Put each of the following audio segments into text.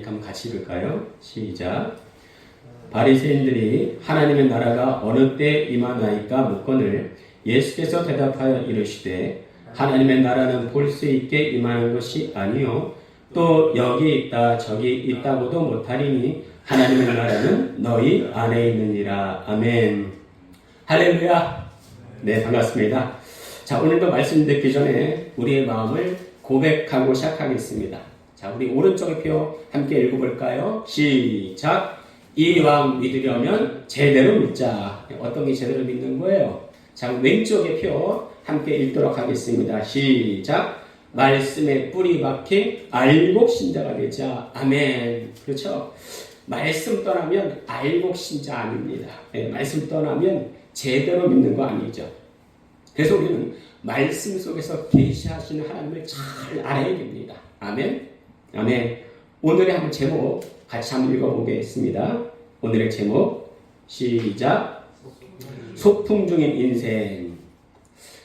링크 한번 같이 읽을까요? 시작. 바리새인들이 하나님의 나라가 어느 때 임하나이까 묻거늘 예수께서 대답하여 이르시되 하나님의 나라는 볼 수 있게 임하는 것이 아니요 또 여기 있다 저기 있다고도 못하리니 하나님의 나라는 너희 안에 있느니라. 아멘. 할렐루야. 네, 반갑습니다. 자, 오늘도 말씀 듣기 전에 우리의 마음을 고백하고 시작하겠습니다. 자, 우리 오른쪽의 표 함께 읽어볼까요? 시작. 이 왕 믿으려면 제대로 믿자. 어떤 게 제대로 믿는 거예요? 자, 왼쪽의 표 함께 읽도록 하겠습니다. 시작. 말씀에 뿌리 박힌 알곡 신자가 되자. 아멘. 그렇죠? 말씀 떠나면 알곡 신자 아닙니다. 네, 말씀 떠나면 제대로 믿는 거 아니죠. 그래서 우리는 말씀 속에서 계시하시는 하나님을 잘 알아야 됩니다. 아멘. 아멘. 오늘의 한번 제목 같이 한번 읽어보겠습니다. 오늘의 제목 시작. 소풍 중인 인생.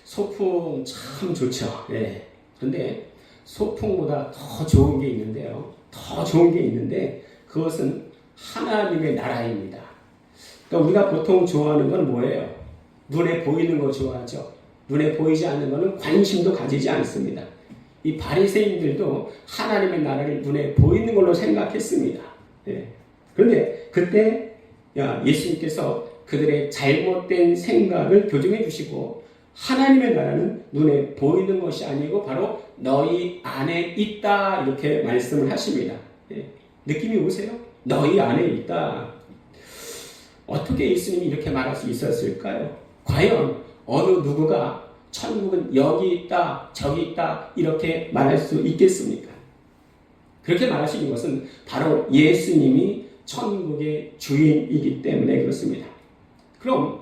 소풍 참 좋죠. 네. 그런데 소풍보다 더 좋은 게 있는데요. 더 좋은 게 있는데 그것은 하나님의 나라입니다. 그러니까 우리가 보통 좋아하는 건 뭐예요? 눈에 보이는 거 좋아하죠. 눈에 보이지 않는 거는 관심도 가지지 않습니다. 이 바리새인들도 하나님의 나라를 눈에 보이는 걸로 생각했습니다. 예. 그런데 그때 예수님께서 그들의 잘못된 생각을 교정해 주시고 하나님의 나라는 눈에 보이는 것이 아니고 바로 너희 안에 있다 이렇게 말씀을 하십니다. 예. 느낌이 오세요? 너희 안에 있다. 어떻게 예수님이 이렇게 말할 수 있었을까요? 과연 어느 누구가 천국은 여기 있다 저기 있다 이렇게 말할 수 있겠습니까? 그렇게 말하시는 것은 바로 예수님이 천국의 주인이기 때문에 그렇습니다. 그럼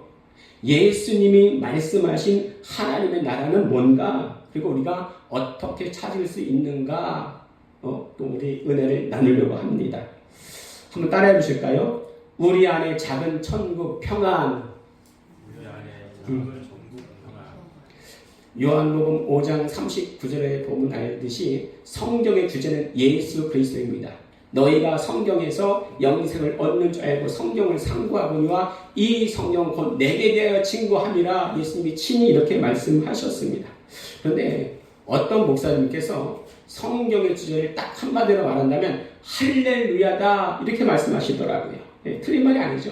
예수님이 말씀하신 하나님의 나라는 뭔가, 그리고 우리가 어떻게 찾을 수 있는가, 또 우리 은혜를 나누려고 합니다. 한번 따라해 보실까요? 우리 안에 작은 천국 평안. 우리 안에 작은 천국 평안. 요한복음 5장 39절에 보면 알듯이 성경의 주제는 예수 그리스도입니다. 너희가 성경에서 영생을 얻는 줄 알고 성경을 상고하거니와 이 성경 곧 내게 대하여 친구함이라 예수님이 친히 이렇게 말씀하셨습니다. 그런데 어떤 목사님께서 성경의 주제를 딱 한마디로 말한다면 할렐루야다 이렇게 말씀하시더라고요. 네, 틀린 말이 아니죠.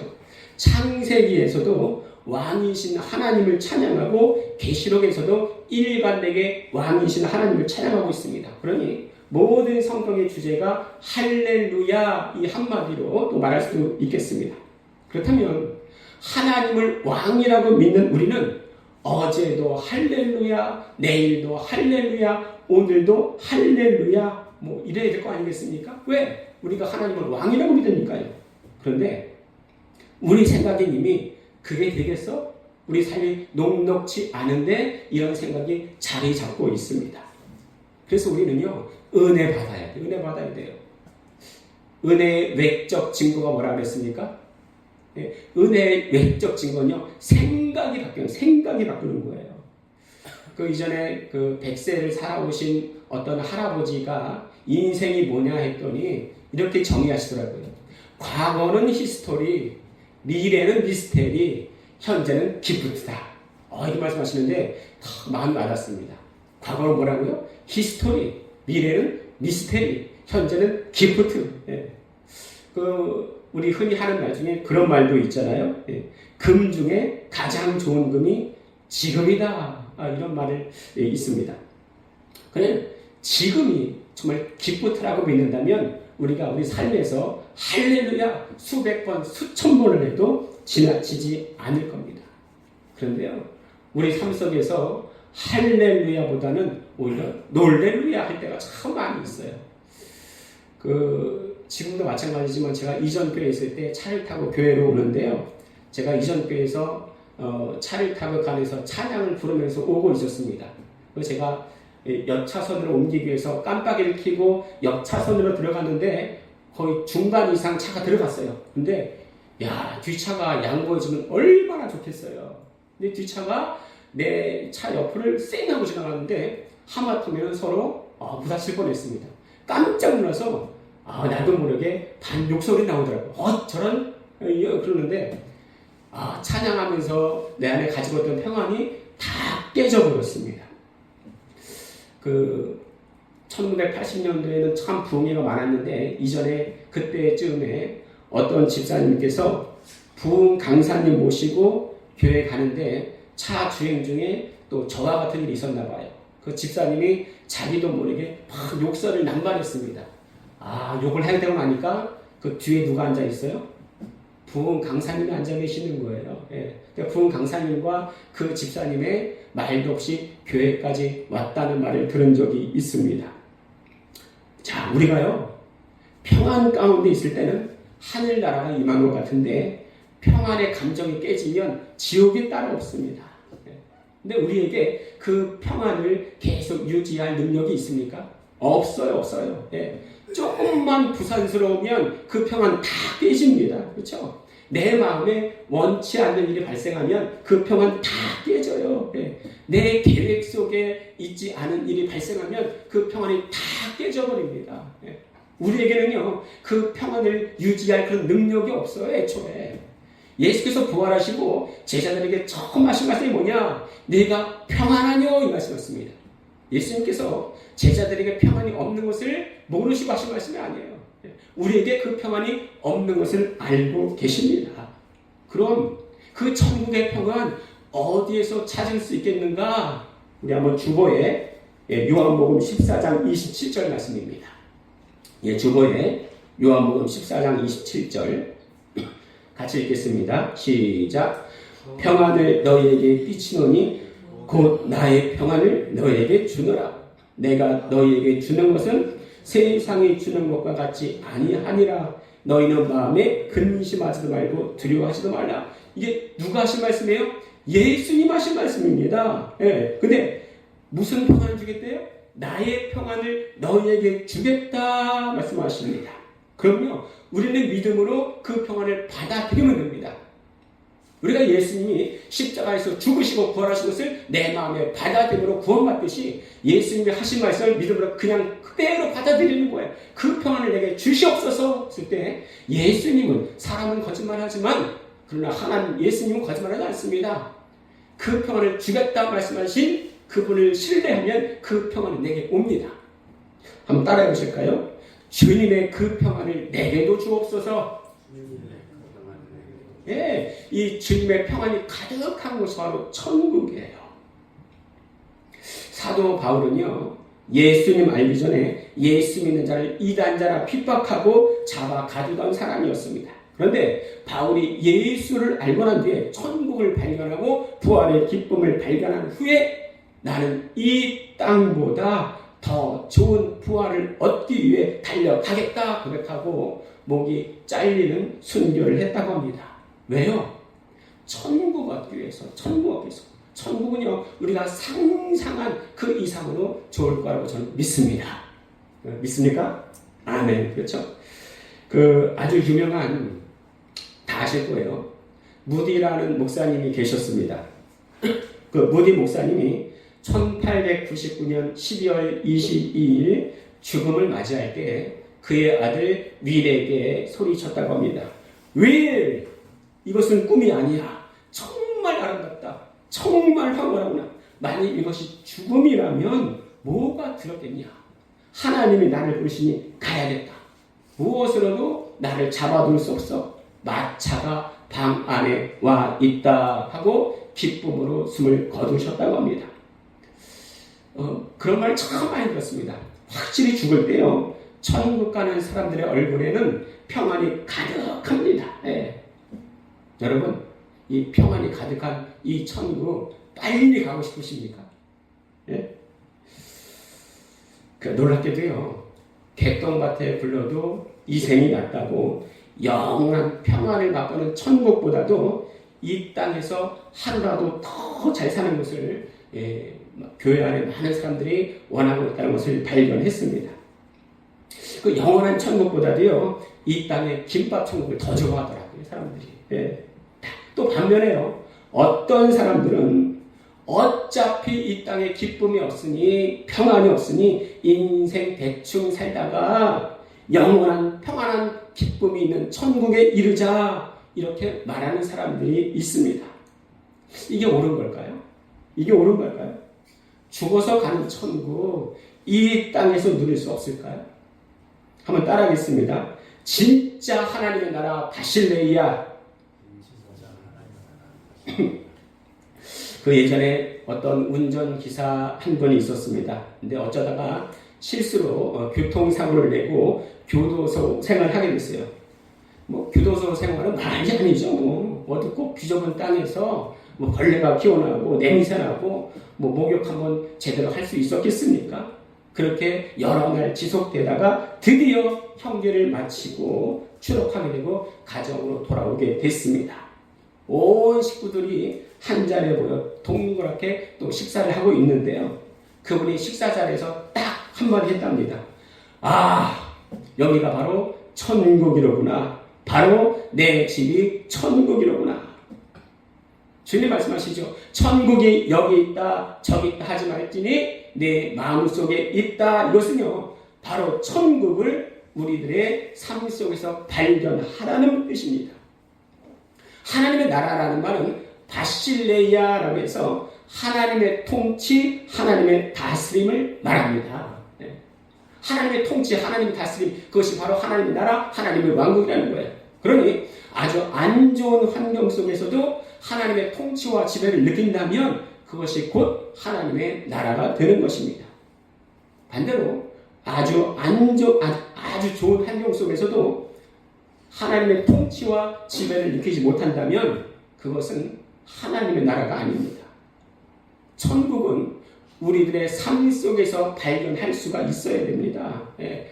창세기에서도 왕이신 하나님을 찬양하고 계시록에서도 일관되게 왕이신 하나님을 찬양하고 있습니다. 그러니 모든 성경의 주제가 할렐루야 이 한마디로 또 말할 수도 있겠습니다. 그렇다면 하나님을 왕이라고 믿는 우리는 어제도 할렐루야, 내일도 할렐루야, 오늘도 할렐루야 뭐 이래야 될 거 아니겠습니까? 왜? 우리가 하나님을 왕이라고 믿으니까요. 그런데 우리 생각에 이미 그게 되겠어? 우리 삶이 녹록치 않은데 이런 생각이 자리 잡고 있습니다. 그래서 우리는요, 은혜 받아야 돼요. 은혜 받아야 돼요. 은혜의 외적 증거가 뭐라 그랬습니까? 네, 은혜의 외적 증거는요, 생각이 바꾸는 거예요. 그 이전에 그 100세를 살아오신 어떤 할아버지가 인생이 뭐냐 했더니 이렇게 정의하시더라고요. 과거는 히스토리, 미래는 미스테리, 현재는 기프트다. 이렇게 말씀하시는데 더 마음이 와닿습니다. 과거는 뭐라고요? 히스토리, 미래는 미스테리, 현재는 기프트. 예. 우리 흔히 하는 말 중에 그런 말도 있잖아요. 예. 금 중에 가장 좋은 금이 지금이다. 이런 말을 있습니다. 그냥 지금이 정말 기프트라고 믿는다면 우리가 우리 삶에서 할렐루야 수백 번, 수천 번을 해도 지나치지 않을 겁니다. 그런데요, 우리 삶 속에서 할렐루야보다는 오히려 놀렐루야 할 때가 참 많이 있어요. 지금도 마찬가지지만 제가 이전 교회에 있을 때 차를 타고 교회로 오는데요. 제가 이전 교회에서 차를 타고 가면서 찬양을 부르면서 오고 있었습니다. 그래서 제가 옆차선으로 옮기기 위해서 깜빡이를 켜고 옆차선으로 들어갔는데 거의 중반 이상 차가 들어갔어요. 근데 뒷차가 양보해주면 얼마나 좋겠어요. 근데 뒷차가 내 차 옆을 쌩 하고 지나가는데 하마터면 서로 부딪힐 뻔했습니다. 깜짝 놀라서 나도 모르게 반 욕설이 나오더라고요. 저런 그러는데 찬양하면서 내 안에 가지고 있던 평안이 다 깨져버렸습니다. 1980년도에는 참 부흥회가 많았는데 이전에 그때쯤에 어떤 집사님께서 부흥 강사님 모시고 교회 가는데 차 주행 중에 또 저와 같은 일이 있었나 봐요. 그 집사님이 자기도 모르게 막 욕설을 남발했습니다. 욕을 해야 되고 나니까 그 뒤에 누가 앉아 있어요? 부흥 강사님이 앉아 계시는 거예요. 부흥 강사님과 그 집사님의 말도 없이 교회까지 왔다는 말을 들은 적이 있습니다. 자, 우리가요, 평안 가운데 있을 때는 하늘나라가 임한 것 같은데 평안의 감정이 깨지면 지옥이 따로 없습니다. 근데 우리에게 그 평안을 계속 유지할 능력이 있습니까? 없어요. 조금만 부산스러우면 그 평안 다 깨집니다. 그렇죠? 내 마음에 원치 않는 일이 발생하면 그 평안 다 깨져요. 내 계획 속에 있지 않은 일이 발생하면 그 평안이 다 깨져버립니다. 우리에게는요, 그 평안을 유지할 그런 능력이 없어요, 애초에. 예수께서 부활하시고 제자들에게 처음 하신 말씀이 뭐냐? 내가 평안하뇨, 이 말씀이었습니다. 예수님께서 제자들에게 평안이 없는 것을 모르시고 하신 말씀이 아니에요. 우리에게 그 평안이 없는 것을 알고 계십니다. 그럼 그 천국의 평안 어디에서 찾을 수 있겠는가? 우리 한번 주보에 요한복음 14장 27절 말씀입니다. 주보에 요한복음 14장 27절 같이 읽겠습니다. 시작. 평안을 너희에게 끼치노니 곧 나의 평안을 너희에게 주노라. 내가 너희에게 주는 것은 세상이 주는 것과 같이 아니하니라. 너희는 마음에 근심하지도 말고 두려워하지도 말라. 이게 누가 하신 말씀이에요? 예수님 하신 말씀입니다. 근데 무슨 평안을 주겠대요? 나의 평안을 너희에게 주겠다 말씀하십니다. 그럼요, 우리는 믿음으로 그 평안을 받아들이면 됩니다. 우리가 예수님이 십자가에서 죽으시고 부활하신 것을 내 마음에 받아들임으로 구원받듯이 예수님이 하신 말씀을 믿음으로 그냥 그대로 받아들이는 거예요. 그 평안을 내게 주시옵소서 했을 때 예수님은, 사람은 거짓말하지만 그러나 하나님 예수님은 거짓말하지 않습니다. 그 평안을 주겠다 말씀하신 그분을 신뢰하면 그 평안이 내게 옵니다. 한번 따라해 보실까요? 주님의 그 평안을 내게도 주옵소서. 이 주님의 평안이 가득한 곳이 바로 천국이에요. 사도 바울은요, 예수님 알기 전에 예수 믿는 자를 이단자라 핍박하고 잡아 가두던 사람이었습니다. 그런데 바울이 예수를 알고 난 뒤에 천국을 발견하고 부활의 기쁨을 발견한 후에 나는 이 땅보다 더 좋은 부활을 얻기 위해 달려가겠다 고백하고 목이 잘리는 순교를 했다고 합니다. 왜요? 천국 얻기 위해서, 천국은요, 우리가 상상한 그 이상으로 좋을 거라고 저는 믿습니다. 믿습니까? 아멘. 그렇죠? 아주 유명한, 다 아실 거예요. 무디라는 목사님이 계셨습니다. 무디 목사님이 1899년 12월 22일 죽음을 맞이할 때 그의 아들 윌에게 소리쳤다고 합니다. 윌! 이것은 꿈이 아니야. 정말 아름답다. 정말 황홀하구나. 만약 이것이 죽음이라면 뭐가 들었겠냐. 하나님이 나를 부르시니 가야겠다. 무엇으로도 나를 잡아둘 수 없어. 마차가 방 안에 와 있다 하고 기쁨으로 숨을 거두셨다고 합니다. 그런 말 참 많이 들었습니다. 확실히 죽을 때요, 천국 가는 사람들의 얼굴에는 평안이 가득합니다. 여러분, 이 평안이 가득한 이 천국 빨리 가고 싶으십니까? 놀랍게도요, 개똥밭에 불러도 이생이 낫다고 영원한 평안을 맛보는 천국보다도 이 땅에서 하루라도 더 잘 사는 것을 교회 안에 많은 사람들이 원하고 있다는 것을 발견했습니다. 그 영원한 천국보다도요, 이 땅의 김밥 천국을 더 좋아하더라고요, 사람들이. 또 반면에요, 어떤 사람들은 어차피 이 땅에 기쁨이 없으니, 평안이 없으니 인생 대충 살다가 영원한 평안한 기쁨이 있는 천국에 이르자 이렇게 말하는 사람들이 있습니다. 이게 옳은 걸까요? 이게 옳은 걸까요? 죽어서 가는 천국 이 땅에서 누릴 수 없을까요? 한번 따라하겠습니다. 진짜 하나님의 나라 바실레이야. 그 예전에 어떤 운전기사 한 분이 있었습니다. 근데 어쩌다가 실수로 교통사고를 내고 교도소 생활을 하게 됐어요. 교도소 생활은 말이 아니죠. 어디 꼭 비좁은 땅에서 벌레가 피어나고 냄새나고 목욕 한번 제대로 할 수 있었겠습니까? 그렇게 여러 날 지속되다가 드디어 형기를 마치고 추록하게 되고 가정으로 돌아오게 됐습니다. 온 식구들이 한 자리에 모여 동그랗게 또 식사를 하고 있는데요. 그분이 식사 자리에서 딱 한마디 했답니다. 아, 여기가 바로 천국이로구나. 바로 내 집이 천국이로구나. 주님 말씀하시죠. 천국이 여기 있다 저기 있다 하지 말지니 내 마음속에 있다. 이것은요 바로 천국을 우리들의 삶 속에서 발견하라는 뜻입니다. 하나님의 나라라는 말은 바실레이아라고 해서 하나님의 통치, 하나님의 다스림을 말합니다. 하나님의 통치, 하나님의 다스림, 그것이 바로 하나님의 나라, 하나님의 왕국이라는 거예요. 그러니 아주 안 좋은 환경 속에서도 하나님의 통치와 지배를 느낀다면 그것이 곧 하나님의 나라가 되는 것입니다. 반대로 아주 좋은 환경 속에서도 하나님의 통치와 지배를 느끼지 못한다면 그것은 하나님의 나라가 아닙니다. 천국은 우리들의 삶 속에서 발견할 수가 있어야 됩니다.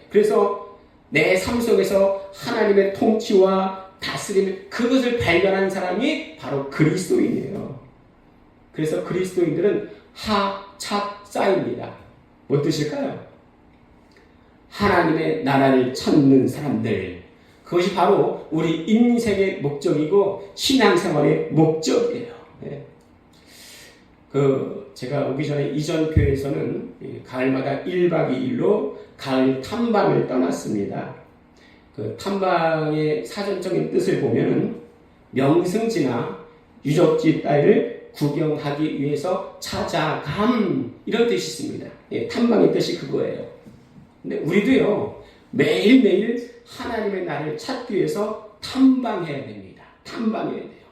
그래서 내 삶 속에서 하나님의 통치와 다스림, 그것을 발견한 사람이 바로 그리스도인이에요. 그래서 그리스도인들은 하찹사입니다. 뭔 뜻일까요? 하나님의 나라를 찾는 사람들. 그것이 바로 우리 인생의 목적이고 신앙생활의 목적이에요. 제가 오기 전에 이전 교회에서는 가을마다 1박 2일로 가을 탐방을 떠났습니다. 그 탐방의 사전적인 뜻을 보면은 명승지나 유적지 따위를 구경하기 위해서 찾아감 이런 뜻이 있습니다. 탐방의 뜻이 그거예요. 근데 우리도요 매일매일 하나님의 나라를 찾기 위해서 탐방해야 됩니다. 탐방해야 돼요.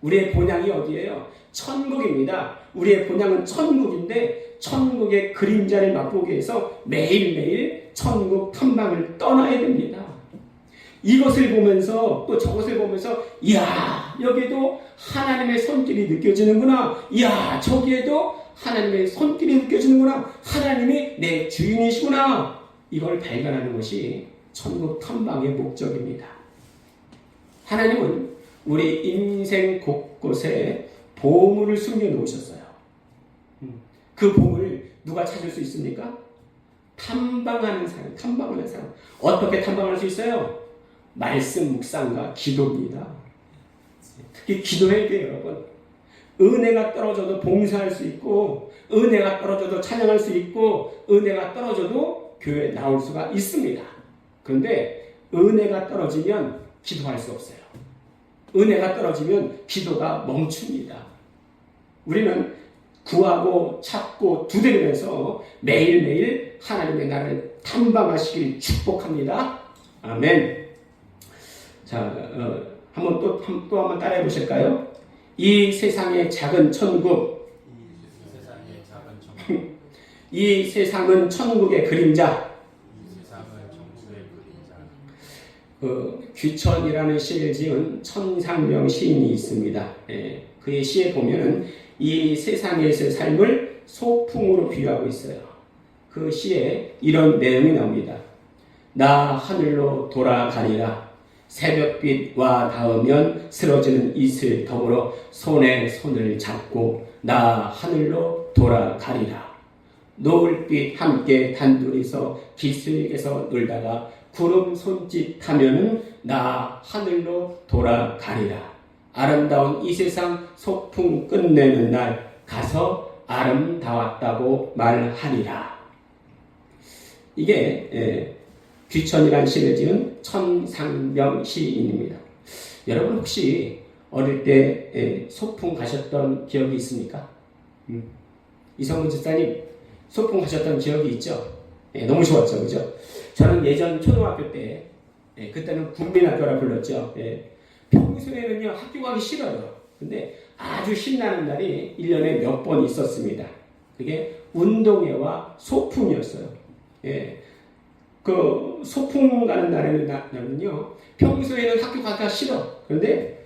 우리의 본향이 어디예요? 천국입니다. 우리의 본향은 천국인데 천국의 그림자를 맛보기 위해서 매일매일 천국 탐방을 떠나야 됩니다. 이것을 보면서 또 저것을 보면서 이야 여기에도 하나님의 손길이 느껴지는구나. 이야 저기에도 하나님의 손길이 느껴지는구나. 하나님이 내 주인이시구나. 이걸 발견하는 것이 천국 탐방의 목적입니다. 하나님은 우리 인생 곳곳에 보물을 숨겨놓으셨어요. 그 보물을 누가 찾을 수 있습니까? 탐방하는 사람. 어떻게 탐방할 수 있어요? 말씀 묵상과 기도입니다. 특히 기도해야 돼요, 여러분. 은혜가 떨어져도 봉사할 수 있고, 은혜가 떨어져도 찬양할 수 있고, 은혜가 떨어져도 교회에 나올 수가 있습니다. 그런데 은혜가 떨어지면 기도할 수 없어요. 은혜가 떨어지면 기도가 멈춥니다. 우리는 구하고 찾고 두드리면서 매일매일 하나님의 나라를 탐방하시길 축복합니다. 아멘. 자, 또 한번 따라해 보실까요? 이 세상의 작은 천국. 이 세상은 천국의 그림자. 귀천이라는 시를 지은 천상명 시인이 있습니다. 그의 시에 보면은 이 세상에서의 삶을 소풍으로 비유하고 있어요. 그 시에 이런 내용이 나옵니다. 나 하늘로 돌아가리라. 새벽빛과 닿으면 쓰러지는 이슬 더불어 손에 손을 잡고 나 하늘로 돌아가리라. 노을빛 함께 단둘이서 기슭에서 놀다가 구름 손짓하면은 나 하늘로 돌아가리라. 아름다운 이 세상 소풍 끝내는 날 가서 아름다웠다고 말하리라. 이게 귀천이라는 시를 지은 천상병 시인입니다. 여러분 혹시 어릴 때 소풍 가셨던 기억이 있습니까? 이성문 집사님 소풍 가셨던 기억이 있죠? 너무 좋았죠, 그죠? 저는 예전 초등학교 때 그때는 국민학교라 불렀죠. 평소에는요 학교 가기 싫어요. 근데 아주 신나는 날이 1년에 몇 번 있었습니다. 그게 운동회와 소풍이었어요. 그 소풍 가는 날에는요 평소에는 학교 가기가 싫어. 그런데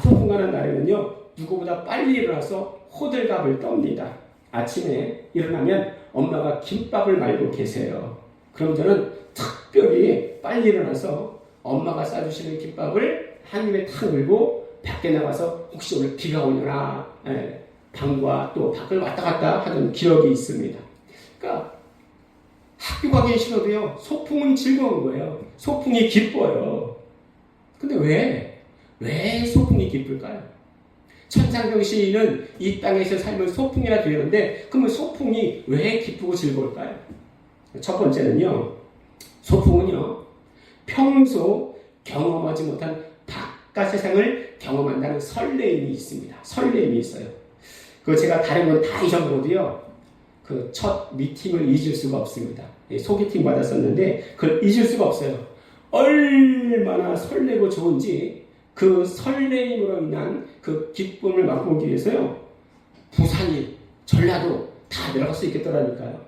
소풍 가는 날에는요 누구보다 빨리 일어나서 호들갑을 떱니다. 아침에 일어나면 엄마가 김밥을 말고 계세요. 그럼 저는 특별히 빨리 일어나서 엄마가 싸주시는 김밥을 한 입에 탁 물고 밖에 나가서 혹시 오늘 비가 오려나 방과 또 밖을 왔다 갔다 하던 기억이 있습니다. 그러니까 학교 가기 싫어도요 소풍은 즐거운 거예요. 소풍이 기뻐요. 근데 왜 소풍이 기쁠까요? 천상병 시인은 이 땅에서 살면 소풍이나 되는데 그러면 소풍이 왜 기쁘고 즐거울까요? 첫 번째는요 소풍은요 평소 경험하지 못한 바깥 세상을 경험한다는 설레임이 있습니다. 설레임이 있어요. 제가 다른 건 다 잊어먹어도요 그 첫 미팅을 잊을 수가 없습니다. 소개팅 받았었는데 그걸 잊을 수가 없어요. 얼마나 설레고 좋은지 그 설레임으로 인한 그 기쁨을 맛보기 위해서요 부산이 전라도 다 내려갈 수 있겠더라니까요.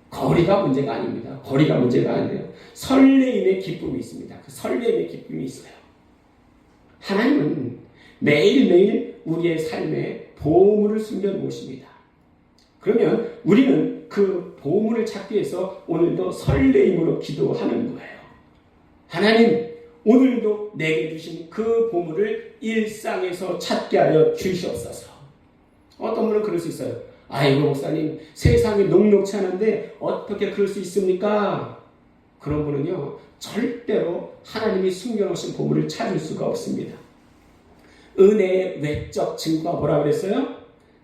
거리가 문제가 아닙니다. 거리가 문제가 아니에요. 설레임의 기쁨이 있습니다. 그 설레임의 기쁨이 있어요. 하나님은 매일매일 우리의 삶에 보물을 숨겨 놓으십니다. 그러면 우리는 그 보물을 찾기 위해서 오늘도 설레임으로 기도하는 거예요. 하나님, 오늘도 내게 주신 그 보물을 일상에서 찾게 하여 주시옵소서. 어떤 분은 그럴 수 있어요. 아이고 목사님, 세상이 녹록치 않은데 어떻게 그럴 수 있습니까? 그런 분은요 절대로 하나님이 숨겨놓으신 보물을 찾을 수가 없습니다. 은혜의 외적 증거가 뭐라고 그랬어요?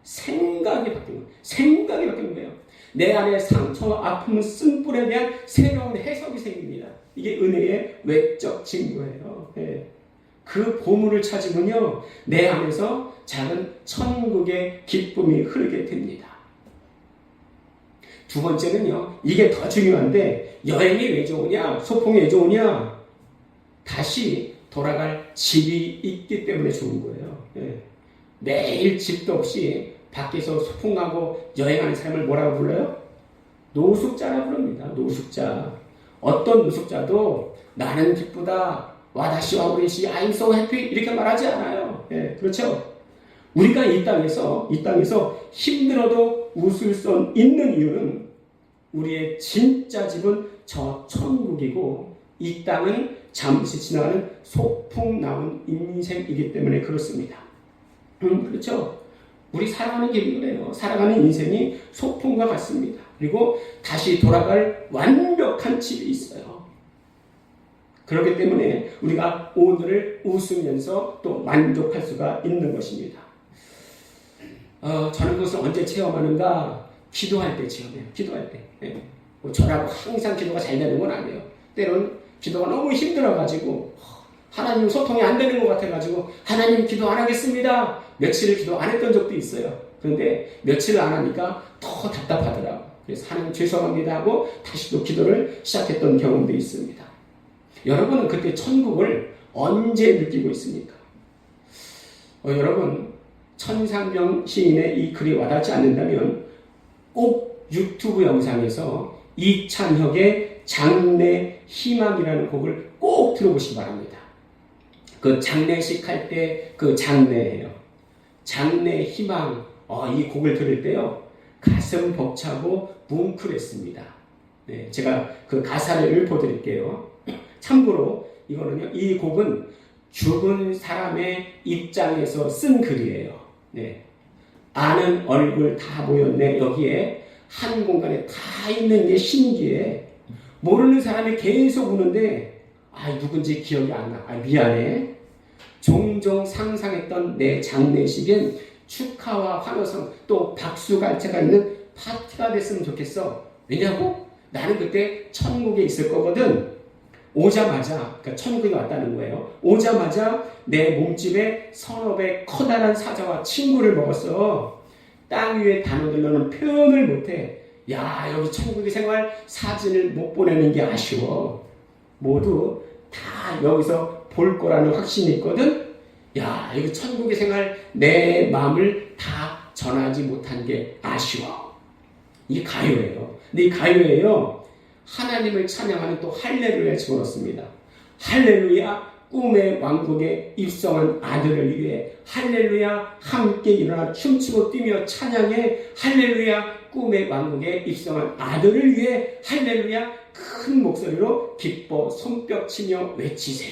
생각이 바뀌는 거예요. 생각이 바뀌는 거예요. 내 안에 상처와 아픔, 쓴뿔에 대한 새로운 해석이 생깁니다. 이게 은혜의 외적 증거예요. 그 보물을 찾으면요 내 안에서 작은 천국의 기쁨이 흐르게 됩니다. 두 번째는요 이게 더 중요한데 여행이 왜 좋으냐, 소풍이 왜 좋으냐, 다시 돌아갈 집이 있기 때문에 좋은 거예요. 매일 집도 없이 밖에서 소풍 가고 여행하는 사람을 뭐라고 불러요? 노숙자라고 부릅니다. 노숙자. 어떤 노숙자도 나는 기쁘다, 와다시와 우리시, I'm so happy 이렇게 말하지 않아요. 그렇죠? 우리가 이 땅에서 힘들어도 웃을 수 있는 이유는 우리의 진짜 집은 저 천국이고 이 땅은 잠시 지나가는 소풍 나온 인생이기 때문에 그렇습니다. 그렇죠? 우리 살아가는 길이 그래요. 살아가는 인생이 소풍과 같습니다. 그리고 다시 돌아갈 완벽한 집이 있어요. 그렇기 때문에 우리가 오늘을 웃으면서 또 만족할 수가 있는 것입니다. 저는 그것을 언제 체험하는가? 기도할 때 체험해요. 기도할 때. 저라고 항상 기도가 잘 되는 건 아니에요. 때로는 기도가 너무 힘들어가지고 하나님 소통이 안 되는 것 같아가지고 하나님 기도 안 하겠습니다. 며칠을 기도 안 했던 적도 있어요. 그런데 며칠을 안 하니까 더 답답하더라고요. 그래서 하나님 죄송합니다 하고 다시 또 기도를 시작했던 경험도 있습니다. 여러분은 그때 천국을 언제 느끼고 있습니까? 여러분 천상병 시인의 이 글이 와닿지 않는다면 꼭 유튜브 영상에서 이찬혁의 장래 희망이라는 곡을 꼭 들어보시기 바랍니다. 그 장례식 할 때 그 장례예요. 장래 희망. 이 곡을 들을 때요 가슴 벅차고 뭉클했습니다. 제가 그 가사를 읊어드릴게요. 참고로 이거는요, 이 곡은 죽은 사람의 입장에서 쓴 글이에요. 아는 얼굴 다 모였네. 여기에 한 공간에 다 있는 게 신기해. 모르는 사람이 계속 우는데 누군지 기억이 안 나. 미안해. 종종 상상했던 내 장례식엔 축하와 환호성 또 박수갈채가 있는 파티가 됐으면 좋겠어. 왜냐고? 나는 그때 천국에 있을 거거든. 오자마자, 그러니까 천국에 왔다는 거예요. 오자마자 내 몸집에 서너 배 커다란 사자와 친구를 먹었어. 땅 위의 단어들로는 표현을 못해. 야, 여기 천국의 생활 사진을 못 보내는 게 아쉬워. 모두 다 여기서 볼 거라는 확신이 있거든. 야, 여기 천국의 생활 내 마음을 다 전하지 못한 게 아쉬워. 이게 가요예요. 근데 이 가요예요. 하나님을 찬양하는 또 할렐루야 집어넣습니다. 할렐루야, 꿈의 왕국에 입성한 아들을 위해 할렐루야, 함께 일어나 춤추고 뛰며 찬양해. 할렐루야, 꿈의 왕국에 입성한 아들을 위해 할렐루야, 큰 목소리로 기뻐 손뼉 치며 외치세.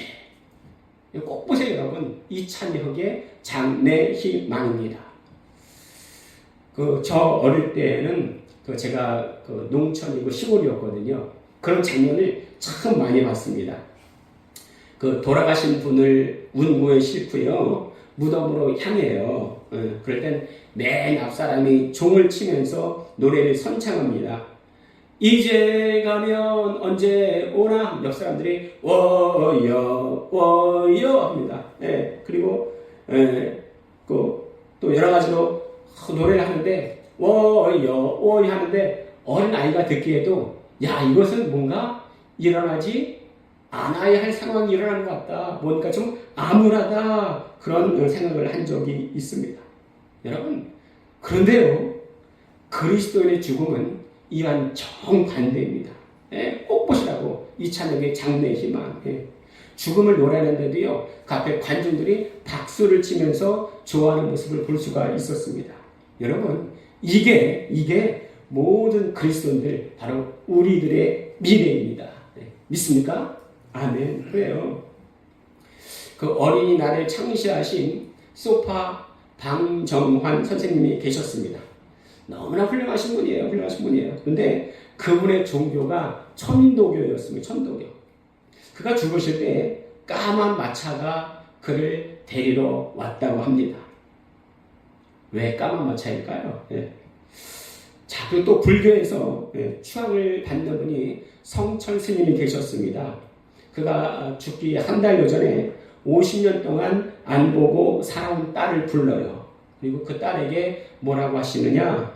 꼭 보세요, 여러분. 이 찬양의 장래희망입니다. 저 어릴 때는 제가 농촌이고 시골이었거든요. 그런 장면을 참 많이 봤습니다. 돌아가신 분을 운구에 싣고요, 무덤으로 향해요. 그럴 땐 맨 앞사람이 종을 치면서 노래를 선창합니다. 이제 가면 언제 오나? 옆 사람들이 워여 워여 합니다. 그리고 또 여러 가지로 노래를 하는데 워여 워여 하는데 어린 아이가 듣기에도 야, 이것은 뭔가 일어나지 않아야 할 상황이 일어나는 것 같다. 뭔가 좀 암울하다. 그런 생각을 한 적이 있습니다. 여러분, 그런데요, 그리스도인의 죽음은 이와 정반대입니다. 꼭 보시라고. 이 찬양의 장래희망. 죽음을 노래하는데도요, 그 앞에 관중들이 박수를 치면서 좋아하는 모습을 볼 수가 있었습니다. 여러분, 이게 모든 그리스도인들 바로 우리들의 미래입니다. 믿습니까? 아멘. 그래요. 어린이날을 창시하신 소파 방정환 선생님이 계셨습니다. 너무나 훌륭하신 분이에요. 그런데 그분의 종교가 천도교였습니다. 천도교. 그가 죽으실 때 까만 마차가 그를 데리러 왔다고 합니다. 왜 까만 마차일까요? 자, 그리고 또 불교에서 추앙을 받는 분이 성철 스님이 계셨습니다. 그가 죽기 한 달여 전에 50년 동안 안 보고 살아온 딸을 불러요. 그리고 그 딸에게 뭐라고 하시느냐?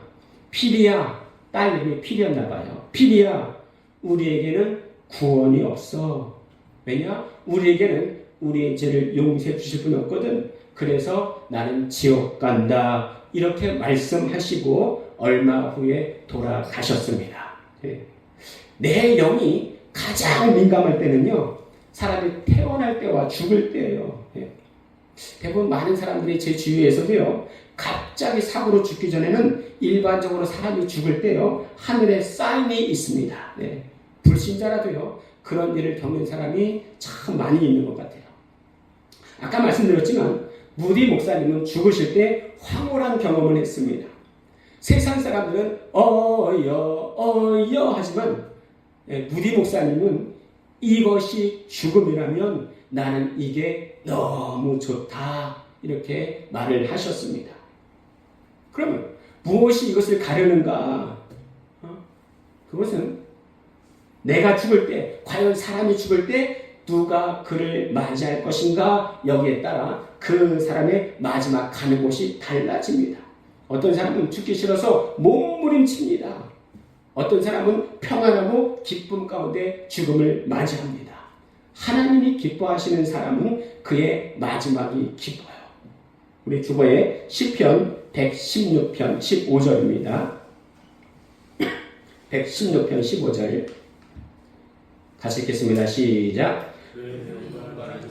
피리야, 딸 이름이 피리였나 봐요. 피리야, 우리에게는 구원이 없어. 왜냐? 우리에게는 우리의 죄를 용서해 주실 분이 없거든. 그래서 나는 지옥 간다. 이렇게 말씀하시고 얼마 후에 돌아가셨습니다. 내 영이 가장 민감할 때는요, 사람이 태어날 때와 죽을 때예요. 대부분 많은 사람들이 제 주위에서도요, 갑자기 사고로 죽기 전에는 일반적으로 사람이 죽을 때요, 하늘에 사인이 있습니다. 불신자라도요, 그런 일을 겪는 사람이 참 많이 있는 것 같아요. 아까 말씀드렸지만 무디 목사님은 죽으실 때 황홀한 경험을 했습니다. 세상 사람들은 어여 하지만 무디 목사님은 이것이 죽음이라면 나는 이게 너무 좋다, 이렇게 말을 하셨습니다. 그러면 무엇이 이것을 가르는가? 그것은 내가 죽을 때, 과연 사람이 죽을 때 누가 그를 맞이할 것인가, 여기에 따라 그 사람의 마지막 가는 곳이 달라집니다. 어떤 사람은 죽기 싫어서 몸부림칩니다. 어떤 사람은 평안하고 기쁨 가운데 죽음을 맞이합니다. 하나님이 기뻐하시는 사람은 그의 마지막이 기뻐요. 우리 주보의 시편 116편 15절입니다. 116편 15절 같이 읽겠습니다. 시작.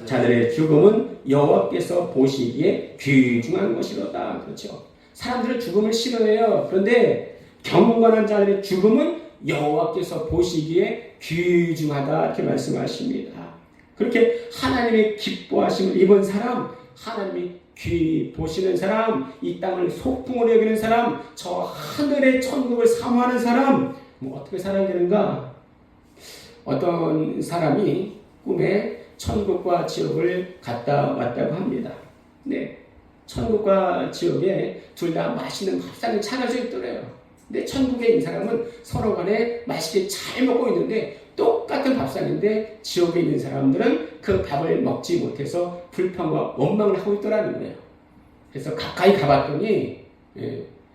자들의 죽음은 여호와께서 보시기에 귀중한 것이로다. 그렇죠. 사람들은 죽음을 싫어해요. 그런데 경건한 자들의 죽음은 여호와께서 보시기에 귀중하다, 이렇게 말씀하십니다. 그렇게 하나님의 기뻐하심을 입은 사람, 하나님이 귀 보시는 사람, 이 땅을 소풍으로 여기는 사람, 저 하늘의 천국을 사모하는 사람, 어떻게 살아야 되는가? 어떤 사람이 꿈에 천국과 지옥을 갔다 왔다고 합니다. 네, 천국과 지옥에 둘 다 맛있는 밥상이 차려져 있더래요. 근데 천국에 있는 사람은 서로 간에 맛있게 잘 먹고 있는데 똑같은 밥상인데 지옥에 있는 사람들은 그 밥을 먹지 못해서 불평과 원망을 하고 있더라는 거예요. 그래서 가까이 가봤더니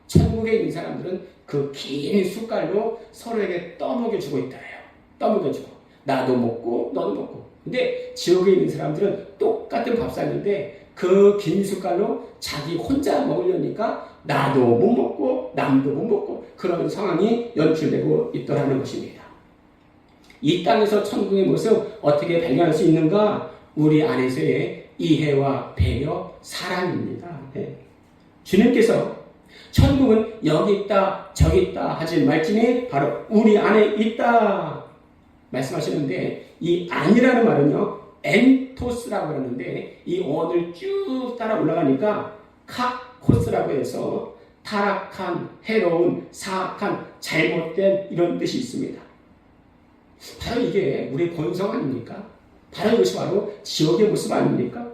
천국에 있는 사람들은 그 긴 숟갈로 서로에게 떠먹여주고 있더래요. 떠먹여주고 나도 먹고 너도 먹고. 근데 지옥에 있는 사람들은 똑같은 밥상인데 그 긴 숟갈로 자기 혼자 먹으려니까 나도 못 먹고 남도 못 먹고 그런 상황이 연출되고 있더라는 것입니다. 이 땅에서 천국의 모습 어떻게 발견할 수 있는가? 우리 안에서의 이해와 배려, 사랑입니다. 주님께서 천국은 여기 있다 저기 있다 하지 말지니 바로 우리 안에 있다 말씀하시는데, 이 안이라는 말은요 엔토스라고 하는데 이 원을 쭉 따라 올라가니까 카코스라고 해서 타락한, 해로운, 사악한, 잘못된 이런 뜻이 있습니다. 바로 이게 우리의 본성 아닙니까? 바로 이것이 바로 지옥의 모습 아닙니까?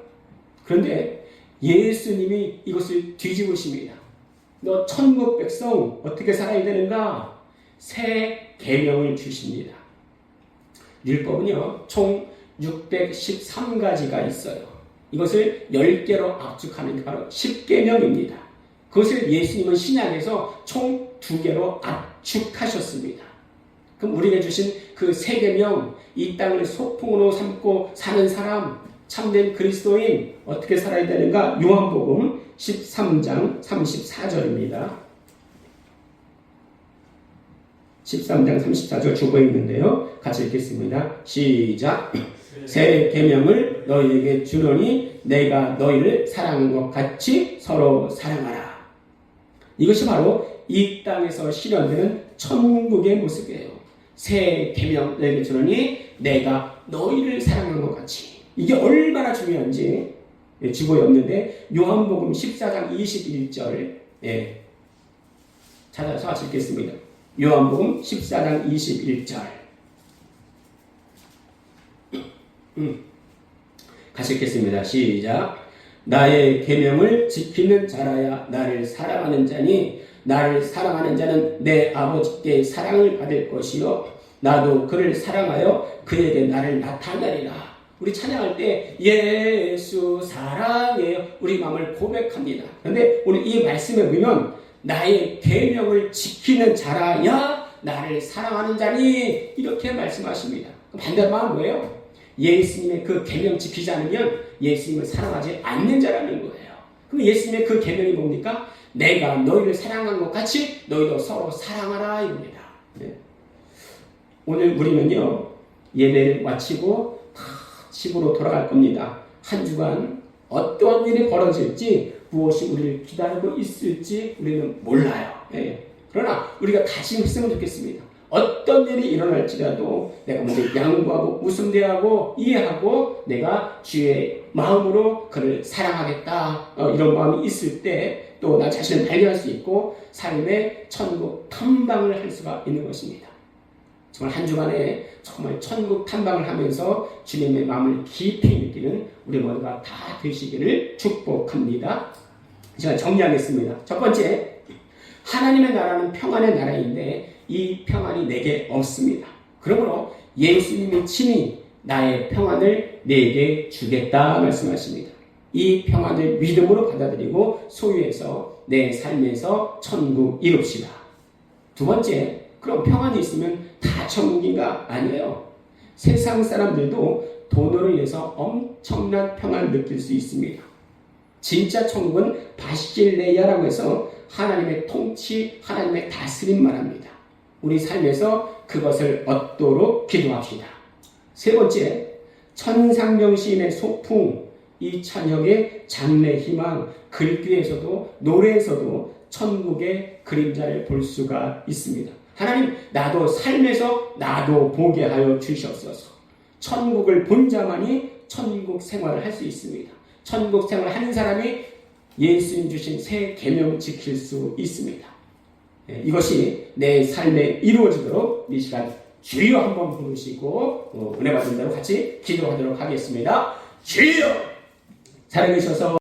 그런데 예수님이 이것을 뒤집으십니다. 너 천국 백성 어떻게 살아야 되는가? 새 계명을 주십니다. 율법은요 총 613가지가 있어요. 이것을 10개로 압축하는 게 바로 10계명입니다. 그것을 예수님은 신약에서 총 2개로 압축하셨습니다. 그럼 우리에게 주신 그 3계명, 이 땅을 소풍으로 삼고 사는 사람, 참된 그리스도인 어떻게 살아야 되는가? 요한복음 13장 34절입니다. 13장 34절 주보에 있는데요. 같이 읽겠습니다. 시작. 새 계명을 너희에게 주노니 내가 너희를 사랑한 것 같이 서로 사랑하라. 이것이 바로 이 땅에서 실현되는 천국의 모습이에요. 새 계명 너희에게 주노니 내가 너희를 사랑한 것 같이. 이게 얼마나 중요한지 주보에 없는데 요한복음 14장 21절 찾아서 같이 읽겠습니다. 요한복음 14장 21절 같이 읽겠습니다. 시작. 나의 계명을 지키는 자라야 나를 사랑하는 자니 나를 사랑하는 자는 내 아버지께 사랑을 받을 것이요 나도 그를 사랑하여 그에게 나를 나타내리라. 우리 찬양할 때 예수 사랑해요 우리 마음을 고백합니다. 그런데 오늘 이 말씀에 보면 나의 계명을 지키는 자라야 나를 사랑하는 자니 이렇게 말씀하십니다. 반대로 말은 뭐예요? 예수님의 그 계명 지키지 않으면 예수님을 사랑하지 않는 자라는 거예요. 그럼 예수님의 그 계명이 뭡니까? 내가 너희를 사랑한 것 같이 너희도 서로 사랑하라 이겁니다. 오늘 우리는요 예배를 마치고 다 집으로 돌아갈 겁니다. 한 주간 어떠한 일이 벌어질지 무엇이 우리를 기다리고 있을지 우리는 몰라요. 그러나 우리가 다짐했으면 좋겠습니다. 어떤 일이 일어날지라도 내가 모두 양보하고 웃음대하고 이해하고 내가 주의 마음으로 그를 사랑하겠다 이런 마음이 있을 때 또 나 자신을 발견할 수 있고 삶의 천국 탐방을 할 수가 있는 것입니다. 정말 한 주간에 정말 천국 탐방을 하면서 주님의 마음을 깊이 느끼는 우리 모두가 다 되시기를 축복합니다. 제가 정리하겠습니다. 첫 번째, 하나님의 나라는 평안의 나라인데 이 평안이 내게 없습니다. 그러므로 예수님이 친히 나의 평안을 내게 주겠다 말씀하십니다. 이 평안을 믿음으로 받아들이고 소유해서 내 삶에서 천국 이룹시다. 두 번째, 그럼 평안이 있으면 다 천국인가? 아니에요. 세상 사람들도 돈으로 인해서 엄청난 평안을 느낄 수 있습니다. 진짜 천국은 바실레야라고 해서 하나님의 통치, 하나님의 다스림 말합니다. 우리 삶에서 그것을 얻도록 기도합시다. 세 번째, 천상병 시인의 소풍, 이 찬혁의 장래 희망, 글귀에서도 노래에서도 천국의 그림자를 볼 수가 있습니다. 하나님, 나도 삶에서 나도 보게 하여 주시옵소서. 천국을 본 자만이 천국 생활을 할 수 있습니다. 천국 생활을 하는 사람이 예수님 주신 새 계명 지킬 수 있습니다. 이것이 내 삶에 이루어지도록 이 시간 주여 한번 부르시고 은혜 받은 대로 같이 기도하도록 하겠습니다. 주여! 사랑해 주셔서